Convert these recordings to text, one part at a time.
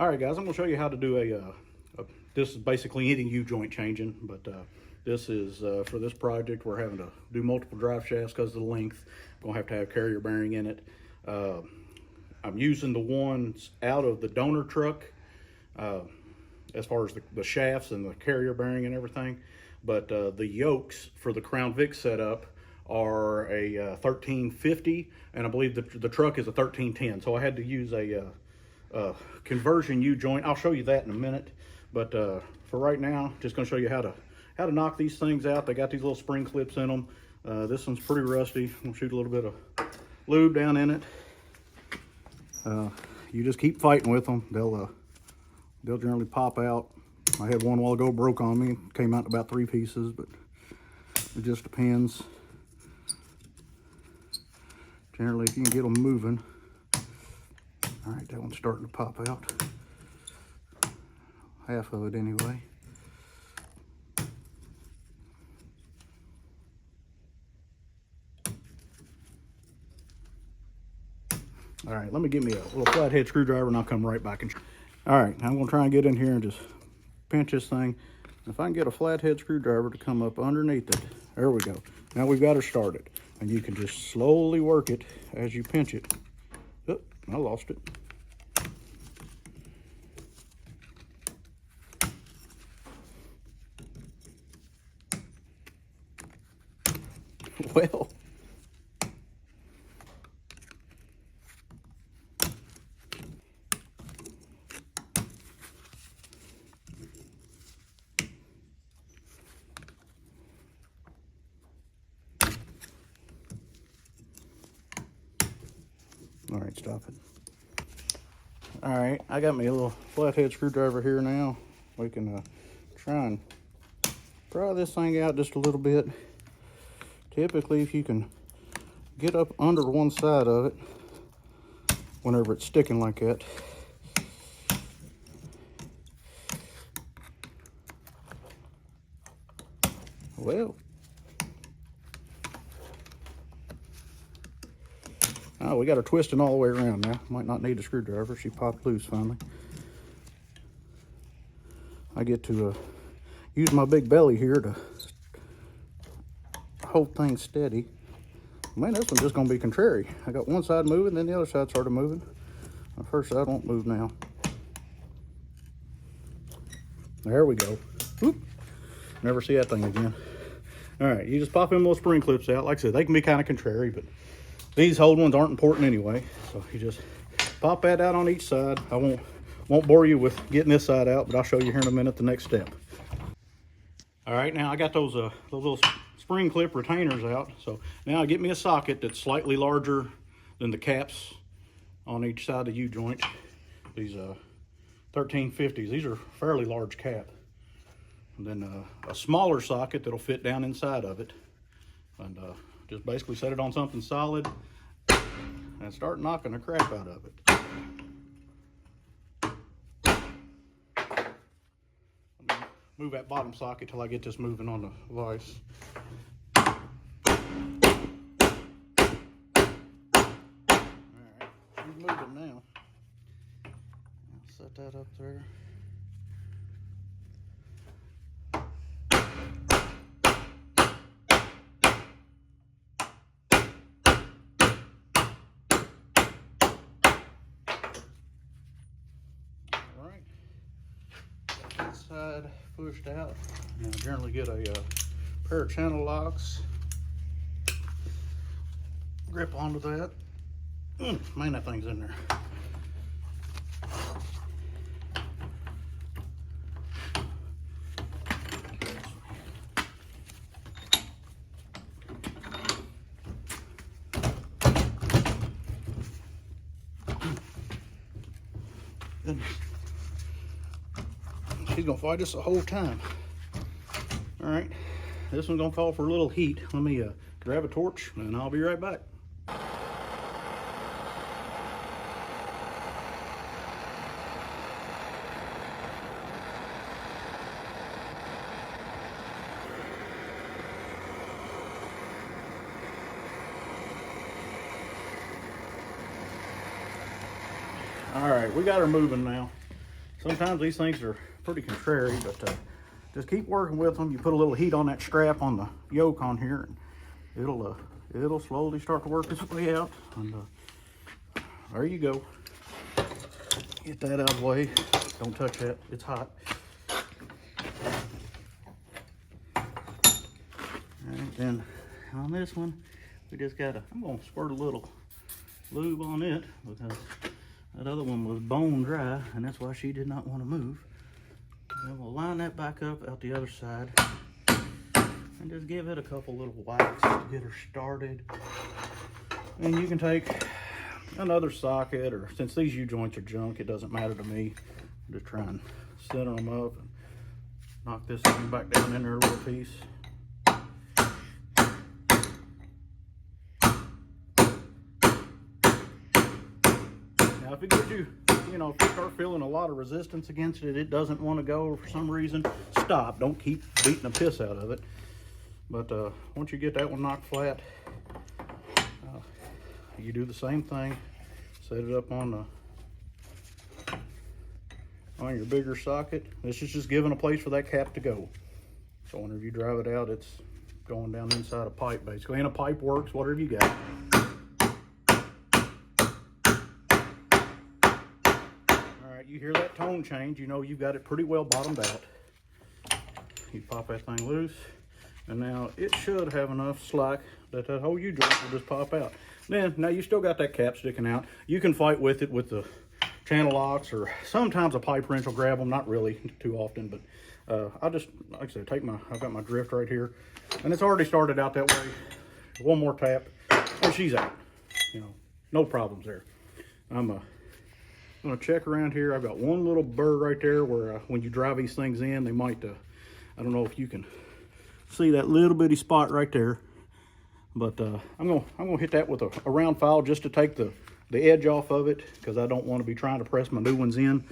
All right, guys, I'm going to show you how to do this is basically any U-joint changing, but this is for this project. We're having to do multiple drive shafts because of the length. I'm going to have carrier bearing in it. I'm using the ones out of the donor truck as far as the shafts and the carrier bearing and everything, but the yokes for the Crown Vic setup are a 1350, and I believe the truck is a 1310. So I had to use a conversion U-joint. I'll show you that in a minute, but for right now, just going to show you how to knock these things out. They got these little spring clips in them. This one's pretty rusty. I'm going to shoot a little bit of lube down in it. You just keep fighting with them. They'll generally pop out. I had one a while ago, broke on me. Came out in about 3 pieces, but it just depends. Generally, if you can get them moving. All right, that one's starting to pop out. Half of it anyway. All right, let me get me a little flathead screwdriver and I'll come right back. All right, I'm gonna try and get in here and just pinch this thing. If I can get a flathead screwdriver to come up underneath it, there we go. Now we've got her started. And you can just slowly work it as you pinch it. Oh, I lost it. Well, all right, stop it. All right, I got me a little flathead screwdriver here now. We can try and pry this thing out just a little bit. Typically, if you can get up under one side of it, whenever it's sticking like that, well, oh, we got her twisting all the way around now. Might not need a screwdriver. She popped loose finally. I get to use my big belly here to hold things steady. Man, this one's just gonna be contrary. I got one side moving, then the other side started moving. The first side won't move now. There we go. Whoop. Never see that thing again. All right, you just pop them little spring clips out. Like I said, they can be kind of contrary, but these hold ones aren't important anyway. So you just pop that out on each side. I won't bore you with getting this side out, but I'll show you here in a minute the next step. All right, now I got those little spring clip retainers out. So now I get me a socket that's slightly larger than the caps on each side of the U-joint. These 1350s, these are fairly large cap. And then a smaller socket that'll fit down inside of it. And just basically set it on something solid and start knocking the crap out of it. Move that bottom socket till I get this moving on the vise. Alright, she's moving now. I'll set that up there. Alright. Got that side pushed out. And I generally get a pair of channel locks. Grip onto that. Man, that thing's in there. She's gonna fight us the whole time. All right, this one's gonna call for a little heat. Let me grab a torch and I'll be right back. All right, we got her moving now. Sometimes these things are pretty contrary, but just keep working with them. You put a little heat on that strap on the yoke on here, and it'll slowly start to work its way out. And there you go. Get that out of the way. Don't touch that, it's hot. Alright, then on this one, we just gotta, I'm gonna squirt a little lube on it because that other one was bone dry, and that's why she did not want to move. And we'll line that back up out the other side and just give it a couple little whacks to get her started. And you can take another socket, or since these U-joints are junk, it doesn't matter to me. Just try and center them up and knock this thing back down in there a little piece. Now if it gives you, if you start feeling a lot of resistance against it, it doesn't want to go for some reason, stop. Don't keep beating the piss out of it. But once you get that one knocked flat, you do the same thing. Set it up on your bigger socket. This is just giving a place for that cap to go. So whenever you drive it out, it's going down inside a pipe basically. And a pipe works, whatever you got. Alright, you hear that tone change, you know you've got it pretty well bottomed out. You pop that thing loose, and now it should have enough slack that whole U-joint will just pop out. Then, now you still got that cap sticking out. You can fight with it with the channel locks, or sometimes a pipe wrench will grab them. Not really too often, but I just, like I said, I've got my drift right here, and it's already started out that way. One more tap, and she's out. No problems there. I'm gonna check around here. I've got one little burr right there where when you drive these things in, they might, I don't know if you can see that little bitty spot right there. But I'm gonna hit that with a round file just to take the edge off of it, because I don't want to be trying to press my new ones in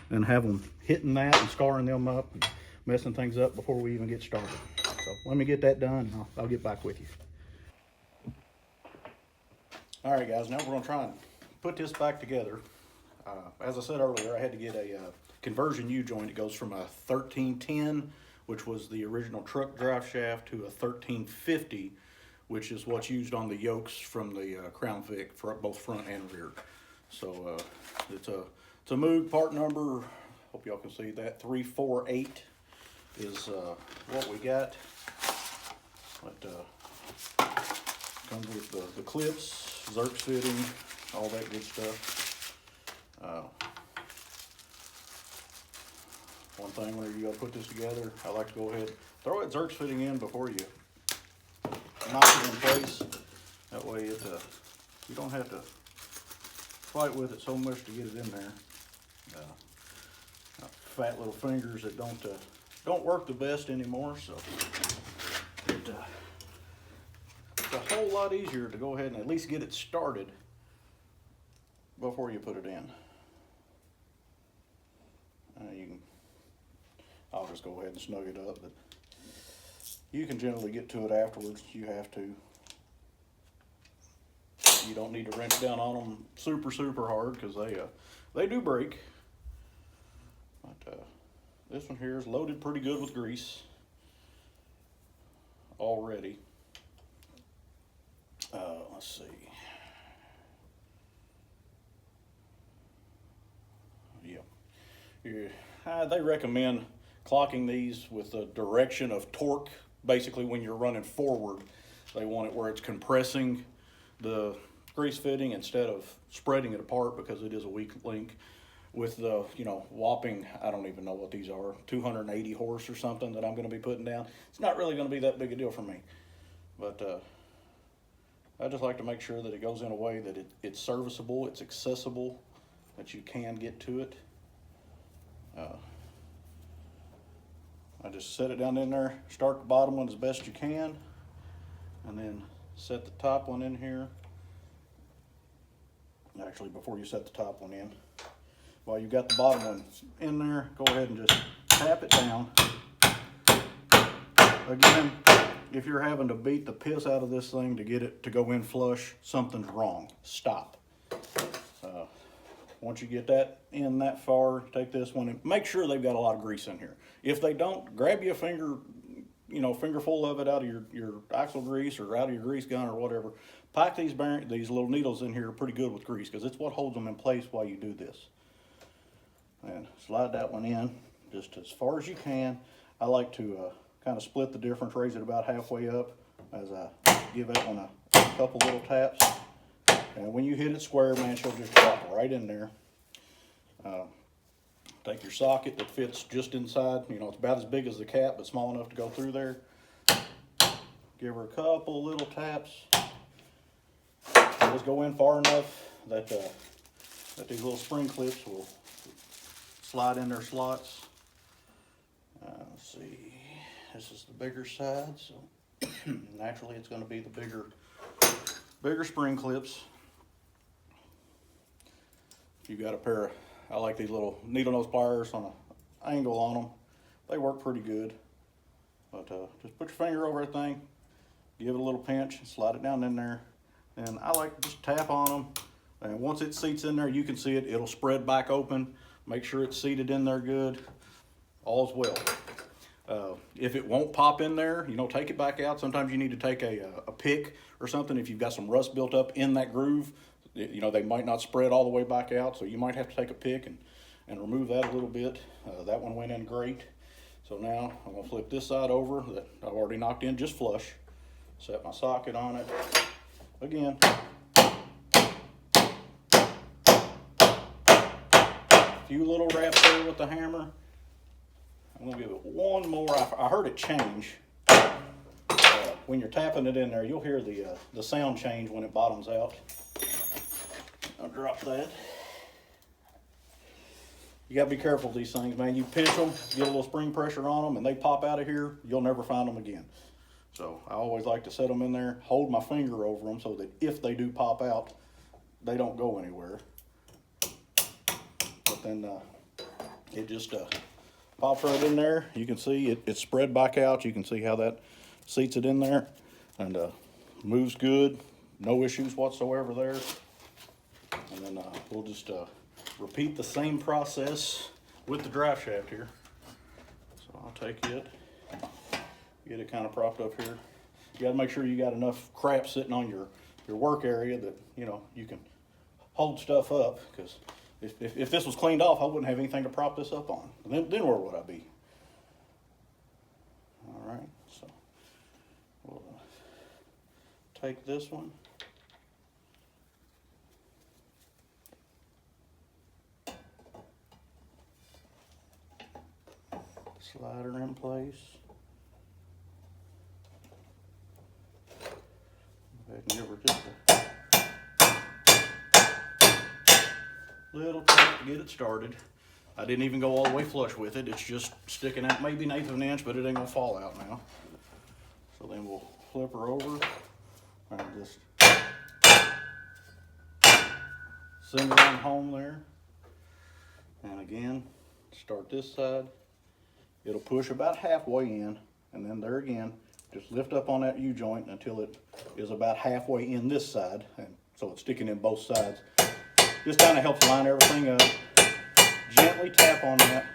and have them hitting that and scarring them up and messing things up before we even get started. So let me get that done, and I'll get back with you. All right, guys, now we're gonna try and put this back together. As I said earlier, I had to get a conversion U-joint. It goes from a 1310, which was the original truck drive shaft, to a 1350, which is what's used on the yokes from the Crown Vic for both front and rear. So it's a Moog part number. Hope y'all can see that. 348 is what we got. But comes with the clips, Zerks fitting, all that good stuff. One thing, whenever you go put this together, I like to go ahead, throw that Zerks fitting in before you knock it in place. That way you don't have to fight with it so much to get it in there. Fat little fingers that don't work the best anymore, so it's a whole lot easier to go ahead and at least get it started before you put it in. I'll just go ahead and snug it up, but you can generally get to it afterwards. You have to. You don't need to wrench down on them super hard, because they do break. But this one here is loaded pretty good with grease already. Let's see. Yeah, they recommend clocking these with the direction of torque. Basically, when you're running forward, they want it where it's compressing the grease fitting instead of spreading it apart, because it is a weak link. With the, whopping, I don't even know what these are, 280 horse or something that I'm going to be putting down, it's not really going to be that big a deal for me. But I just like to make sure that it goes in a way that it's serviceable, it's accessible, that you can get to it. I just set it down in there, start the bottom one as best you can, and then set the top one in here. Actually, before you set the top one in, while you got the bottom one in there, go ahead and just tap it down. Again, if you're having to beat the piss out of this thing to get it to go in flush, something's wrong. Stop. Once you get that in that far, take this one and make sure they've got a lot of grease in here. If they don't, grab you a finger, fingerful of it out of your axle grease or out of your grease gun or whatever. Pack these little needles in here pretty good with grease, because it's what holds them in place while you do this. And slide that one in just as far as you can. I like to kind of split the difference, raise it about halfway up as I give that one a couple little taps. And when you hit it square, man, she'll just drop right in there. Take your socket that fits just inside. It's about as big as the cap, but small enough to go through there. Give her a couple little taps. Just go in far enough that these little spring clips will slide in their slots. Let's see. This is the bigger side, so naturally it's going to be the bigger spring clips. If you got a pair of, I like these little needle nose pliers on an angle on them. They work pretty good. But just put your finger over everything, give it a little pinch, and slide it down in there. And I like to just tap on them. And once it seats in there, you can see it. It'll spread back open. Make sure it's seated in there good. All's well. If it won't pop in there, take it back out. Sometimes you need to take a pick or something. If you've got some rust built up in that groove, they might not spread all the way back out. So you might have to take a pick and remove that a little bit. That one went in great. So now I'm going to flip this side over that I've already knocked in just flush. Set my socket on it. Again. A few little raps there with the hammer. I'm going to give it one more. I heard it change. When you're tapping it in there, you'll hear the sound change when it bottoms out. I'll drop that. You got to be careful with these things, man. You pinch them, get a little spring pressure on them, and they pop out of here. You'll never find them again. So I always like to set them in there, hold my finger over them so that if they do pop out, they don't go anywhere. But then it just pops right in there. You can see it's spread back out. You can see how that seats it in there, and moves good. No issues whatsoever there. And then we'll just repeat the same process with the drive shaft here. So I'll take it, get it kind of propped up here. You got to make sure you got enough crap sitting on your work area that you can hold stuff up, because if this was cleaned off, I wouldn't have anything to prop this up on. Then where would I be? All right, so we'll take this one. Slide her in place. Go ahead and give her just a little tap to get it started. I didn't even go all the way flush with it. It's just sticking out maybe an eighth of an inch, but it ain't gonna fall out now. So then we'll flip her over and just send her on home there. And again, start this side. It'll push about halfway in, and then there again, just lift up on that U-joint until it is about halfway in this side, and so it's sticking in both sides. Just kind of helps line everything up. Gently tap on that.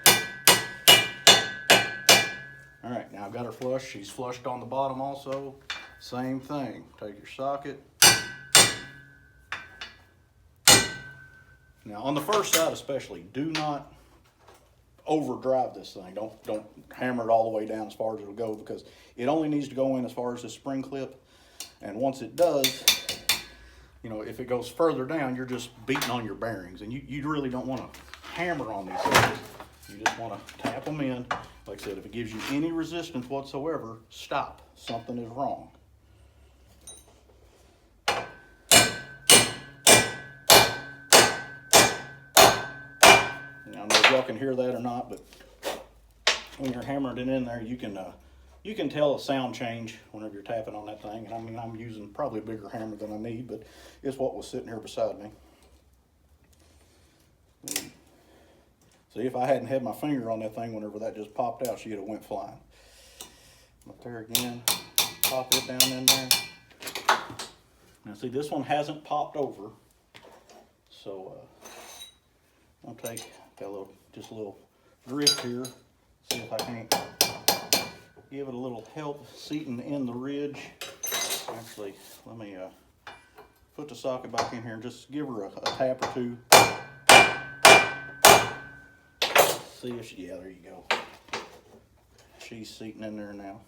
All right, now I've got her flush. She's flushed on the bottom also. Same thing. Take your socket. Now on the first side especially, do not overdrive this thing. Don't hammer it all the way down as far as it'll go, because it only needs to go in as far as this spring clip. And once it does, if it goes further down, you're just beating on your bearings, and you really don't want to hammer on these things. You just want to tap them in. Like I said, if it gives you any resistance whatsoever, stop. Something is wrong. I don't know if y'all can hear that or not, but when you're hammering it in there, you can tell a sound change whenever you're tapping on that thing. And I mean, I'm using probably a bigger hammer than I need, but it's what was sitting here beside me. And see, if I hadn't had my finger on that thing whenever that just popped out, she'd have went flying. But there again, pop it down in there. Now see, this one hasn't popped over, so I'll take, got just a little drift here. See if I can't give it a little help seating in the ridge. Actually, let me put the socket back in here and just give her a tap or two. See if she, yeah, there you go. She's seating in there now.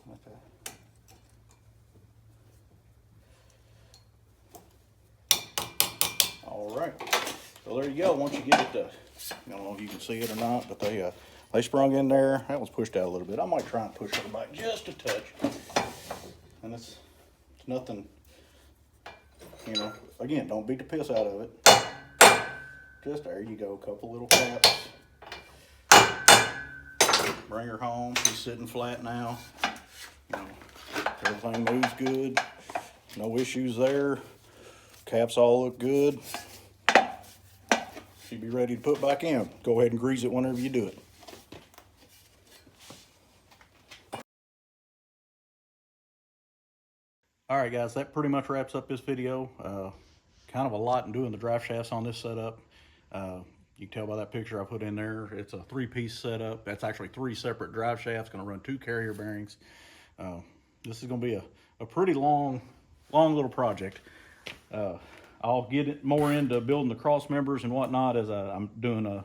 Okay. All right, so there you go. Once you get it to, I don't know if you can see it or not, but they sprung in there. That was pushed out a little bit. I might try and push it back just a touch. And it's nothing, you know, again, don't beat the piss out of it. Just there you go, a couple little taps. Bring her home. She's sitting flat now. You know, everything moves good. No issues there. Caps all look good. She'll be ready to put back in. Go ahead and grease it whenever you do it. All right, guys, that pretty much wraps up this video. Kind of a lot in doing the drive shafts on this setup. You can tell by that picture I put in there, it's a 3-piece setup. That's actually 3 separate drive shafts, gonna run 2 carrier bearings. This is gonna be a pretty long little project. I'll get it more into building the cross members and whatnot as I'm doing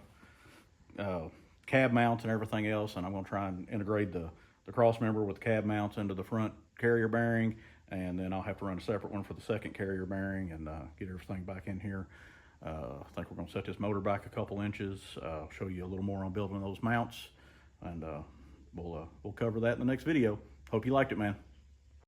a cab mounts and everything else, and I'm gonna try and integrate the cross member with cab mounts into the front carrier bearing, and then I'll have to run a separate one for the second carrier bearing and get everything back in here. I think we're gonna set this motor back a couple inches, show you a little more on building those mounts, and we'll cover that in the next video. Hope you liked it, man.